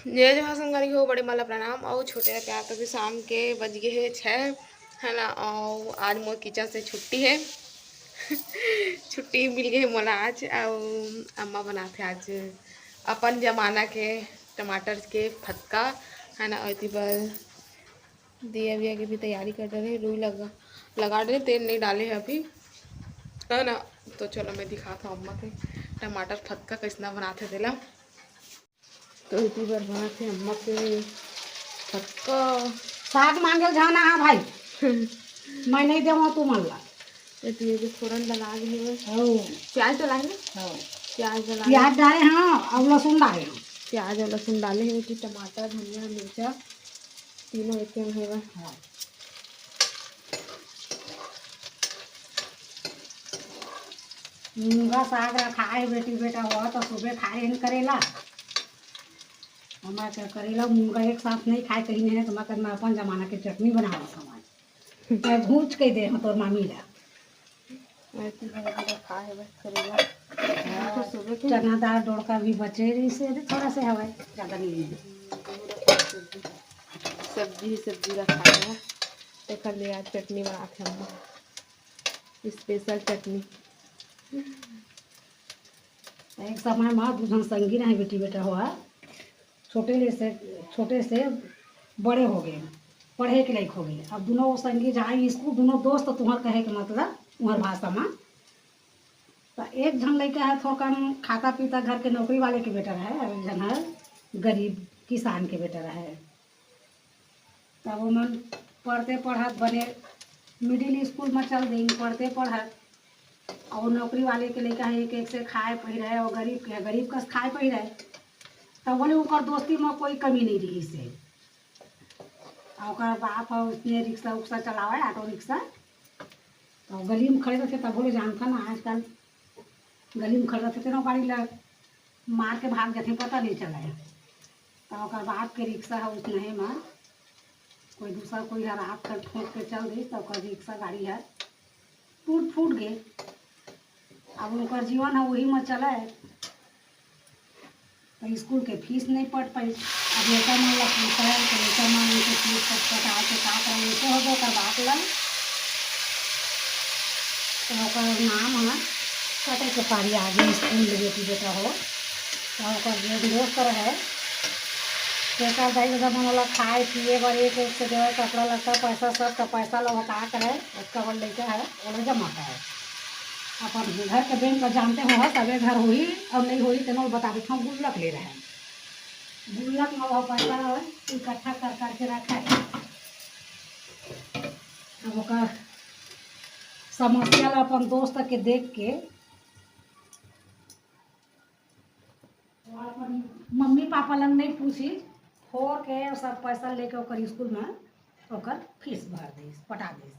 जय जहाँ संगरी हो बड़े मला प्रणाम और छोटे प्यार तो भी शाम के बज गए है 6 है ना। और आज मोर किचन से छुट्टी है। छुट्टी मिल गई मोला आज। और अम्मा बनाते आज अपन जमाना के टमाटर के फटका है ना। और इतनी बार दिया विया की भी तैयारी कर रहे, रुई लगा रहे, तेल नहीं डाले हैं अभी है ना। तो चलो मैं दिखाता हूँ अम्मा के टमाटर फटका कैसना बनाते दिला। तो इतनी बार बनाते अम्मा के फटका। साग मांगे जाना है भाई। मैं नहीं देवा तू मन ला। ये जो फोरन लगा रही है प्याज डाला है ना। प्याज डाले हाँ और लहसुन डाले हैं। प्याज और लहसुन डाले हैं कि टमाटर धनिया मिर्चा तीनों एक में है। हाँ। मूंगा साग रखा है बेटी बेटा हुआ तो सुबह खाए नहीं करेला। हमारे करेला मूंगा एक साथ नहीं खाए कहीं नहीं। तो मैं अपन जमाना के चटनी बनावा समाज मैं भूज के दे तोर मामी ला चना दाल डोड़का भी बचे इसे थोड़ा से हवा ज़्यादा नहीं है। सब्जी रखा है। देखा ले आज चटनी बनाते हम स्पेशल चटनी। एक समय में दूधन संगी नहीं बेटी बेटा हुआ छोटे से बड़े हो गए पढ़े के लायक हो गए। अब दोनों संगी जाए स्कूल दोनों दोस्त तुम्हार कहे के मतलब तुम्हार भाषा में तो एक जन लड़का है थोड़ा कम खाता पीता घर के नौकरी वाले के बेटा है और एक जन है गरीब किसान के बेटा है। तब वो मन पढ़ते पढ़त बने मिडिल स्कूल में चल देंगे पढ़ते पढ़त और नौकरी वाले के लड़का है एक से खाए पहिरे और गरीब का खाए पहिरे तब बोले उनकर दोस्ती में कोई कमी नहीं रही से। और बाप उसने रिक्शा उक्सा चलावे ऑटो रिक्शा तो गली में खड़े रहते तब बोले जानता ना आजकल गली में खड़े रहते ना गाड़ी लग मार के भाग जाते पता नहीं चला है। तो बाप के रिक्शा है उस नहीं में कोई दूसरा कोई है रात कर ठोक के चल गई तो रिक्शा गाड़ी है टूट फूट गए। अब उनका जीवन है वही में चला है तो स्कूल के फीस नहीं पढ़ पाई। अब लड़का मन ला पूछा है तो लड़का मन उनके फीस पटा के का कर उनको हो गए बात ला तो नाम है कटे के पारी आगे स्कूल बेटी बेटा हो तो जो दोस्त है पैसा दाई जब मन खाए पिए बर एक से देवे कपड़ा लगता पैसा सब तो पैसा लो का करे उसका बड़ लड़का है वो जमा करे अपन घर के बैंक का जानते हो तबे घर हुई और नहीं हुई तो बता देता हूँ गुल्लक ले रहे हैं गुल्लक में वो पैसा इकट्ठा कर करके रखा है। अब ओका समस्या अपन दोस्त के देख के मम्मी पापा लग नहीं पूछी फोड़ के सब पैसा लेके ओकर स्कूल में ओकर फीस भर दी पटा दी।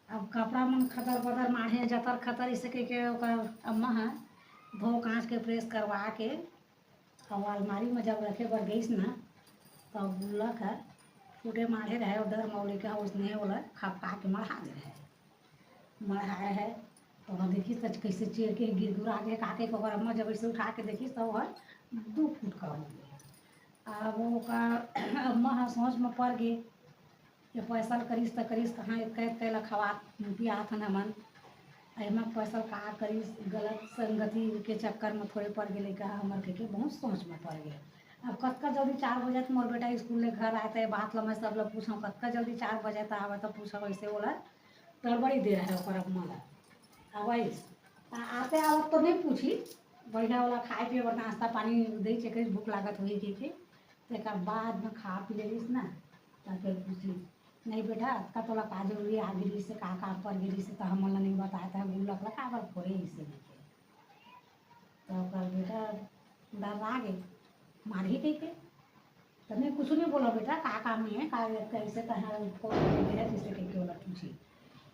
अब कपड़ा मन खतर बदर माढ़े जतर खतर इसे के ओकर अम्मा है धो कांच के प्रेस करवा के और अलमारी में जब रखे बर गई ना तो गुल्लक है टूटे माढ़े रहे और डर मौली का उसने बोला खपका के मढ़ा दे रहे मढ़ा रहे तो देखी तो कैसे चीर के गिर गुरा के काके को अम्मा जब ऐसे उठा के देखी तो वह 2 फुट का हो गया। अब वो का अम्मा सोच में पड़ गई ये पैसा करीस तो करीस कहाँ एक लखवा पिया था मन एमा पैसा का करीस गलत संगति के चक्कर में थोड़े पड़ गए कहा हमारे के बहुत सोच में पड़ गए। अब कतका जल्दी 4 बजे मोर बेटा स्कूल ले घर आए थे बात ला मैं सब लोग पूछा कतका जल्दी 4 बजे तक आवे तो पूछा वैसे बोला गड़बड़ी दे रहा है और अम्मा अब आते आवत तो नहीं पूछी बढ़िया वाला खाए पिए बर नाश्ता पानी दे के भूख लागत हुई के बाद में खा पी लेस ना फिर पूछी नहीं बेटा का तोला का जरूरी आ गिरी से का काम पर गिरी से तो हम नहीं बताया था गुल्लक लगा पर फोड़े इसे लेके तो बेटा डरा गए मारी कही के तो नहीं कुछ नहीं बोला बेटा का काम नहीं है का कैसे कहाँ जिसे कह के बोला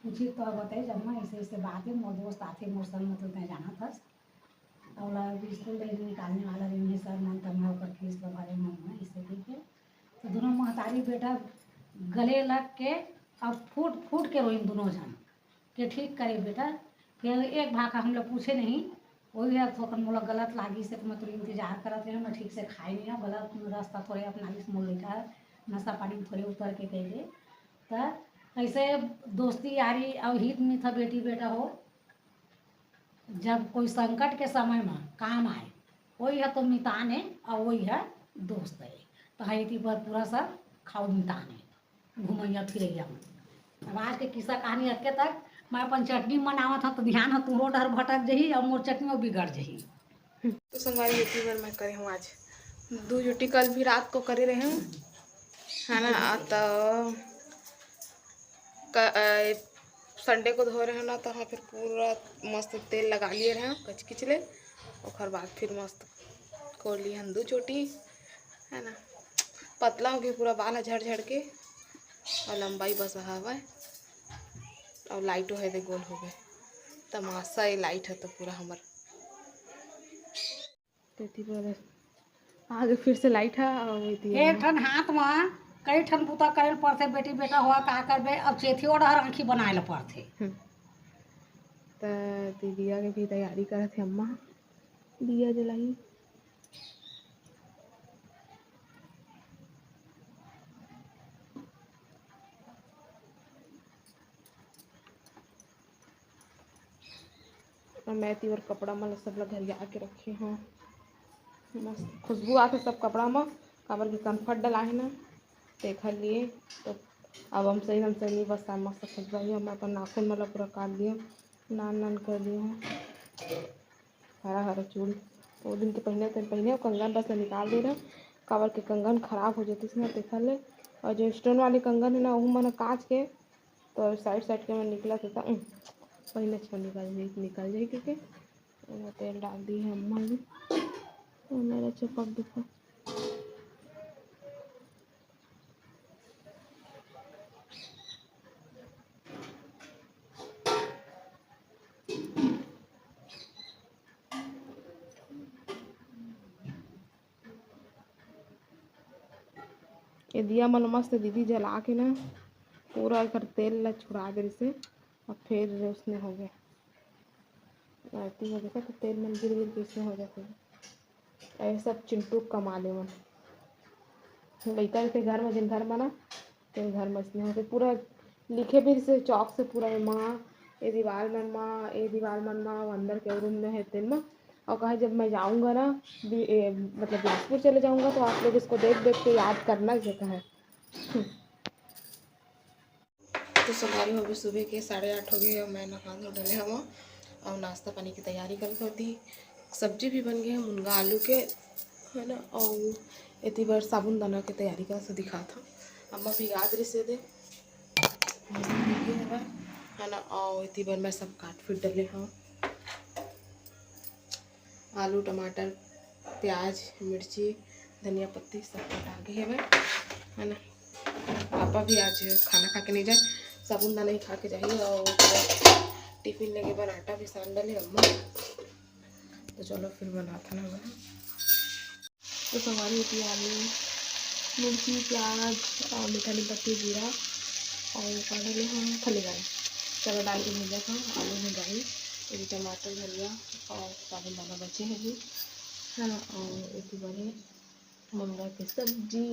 पूछी तो बताइए जब मैं ऐसे ऐसे बात है मोर दोस्त आते मोर संग मतलब तय जाना था और स्कूल निकालने वाला रही है सर मन तब मैं फीस बारे में इससे कह के तो दोनों महतारी बेटा गले लग के अब फूट फूट के रोई दोनों जन कि ठीक करे बेटा फिर एक भाग हम लोग पूछे नहीं वही है थोड़ा मोला गलत लागी से तो मैं थोड़ी इंतजार करत रहे मैं ठीक से खाई नहीं हूँ गलत रास्ता थोड़े अपना इस मोल लेकर नशा पानी थोड़े उतर के कैले तो ऐसे दोस्ती यारी और हित में था बेटी बेटा हो जब कोई संकट के समय में काम आए वही है तो मिताने और वही है दोस्त है तो है इति पर पूरा सब खाओ मिताने घुमैया फिरैया में अब आज के किस्सा कहानी अके तक मैं अपन चटनी बनावत था तो ध्यान है तू डर भटक जही और मोर चटनी बिगड़ जही। तो संगवारी बेटी बार मैं करे हूँ आज 2 रोटी कल भी रात को करे रहे हूँ है ना। तो संडे को धो रहे हैं ना तो हाँ फिर पूरा मस्त तेल लगा लिए रहे हैं कच किचले और बाद फिर मस्त खोल लिए हम 2 चोटी है ना। पतला हो गया पूरा बाल है झड़ झड़ के और लंबाई बस हवा है और लाइटो है दे गोल हो गए तमाशा ये लाइट है तो पूरा हमार आगे फिर से लाइट है और एक ठन हाथ में कई ठन पुता करे पड़ते बेटी बेटा हुआ का करबे अब चेथियो डहर आँखी बनाए ला पड़ते। तो दिया के भी तैयारी करत थे अम्मा दिया जलाई और मैं तीवर कपड़ा में सब लोग घरिया के रखे हूँ मस्त खुशबू आते सब कपड़ा में काबर की कम्फर्ट डला है ना देखा लिए तो अब हम सही नहीं बस मस्त खुशबू ही हम अपन नाखून मतलब पूरा काट दिए नान नान कर दिए हैं हरा हरा चूड़ी वो दिन के पहने कंगन बस निकाल दे रहे काबर के कंगन खराब हो जाती इसमें देखा ले और जो स्टोन वाले कंगन है ना वो मैंने काट के तो साइड के मैं निकला था पहले निकल जाए क्योंकि तेल डाल दी है अम्मा ने तो मेरा चपक देखो ये दिया मन मस्त दीदी जला के ना पूरा एक तेल ला छुड़ा दे से और फिर उसने हो गया आरती हो देखा तो तेल मन गिर गिर के इसमें हो जाते ऐसे सब चिंटू कमा ले मन लड़का के घर में जिन घर में ना तेरे घर में इसमें होते पूरा लिखे भी से चौक से पूरा माँ ये दीवार मन माँ ये दीवार मन माँ अंदर के रूम में है तेल में और कहा जब मैं जाऊँगा ना मतलब बिलासपुर चले जाऊँगा तो आप लोग इसको देख देख के याद करना जगह है। तो सवारी हो गई सुबह के 8:30 हो गए और मैं नहा धो डले हवा और नाश्ता पानी की तैयारी कर होती सब्जी भी बन गई है मुनगा आलू के है ना और इतनी बार साबुन दाना की तैयारी का से दिखा था अम्मा भी याद रही से दे है ना और इतनी बार मैं सब काट फिर डले हाँ आलू टमाटर प्याज मिर्ची धनिया पत्ती सब कटा गई है ना। पापा भी आज खाना खा के नहीं जाए साबुन दाना ही खा के जाइए और टिफिन लेके बाद आटा भी सान डाले अम्मा तो चलो फिर बनाता ना बना तो सवारी होती है आलू मिर्ची प्याज और मीठा पत्ती जीरा और डाले हम खली गाय चलो डाल के भूजा था आलू में डाली ये टमाटर धनिया और साबुन दाना बचे हैं जी है ना और एक बने मुनगा की सब्जी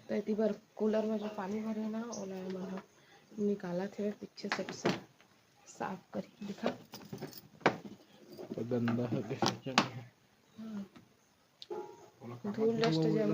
तो इतनी बार कूलर में जो पानी भरे ना ओला मन निकाला थे पीछे से साफ करके दिखा तो गंदा है धूल डस्ट जम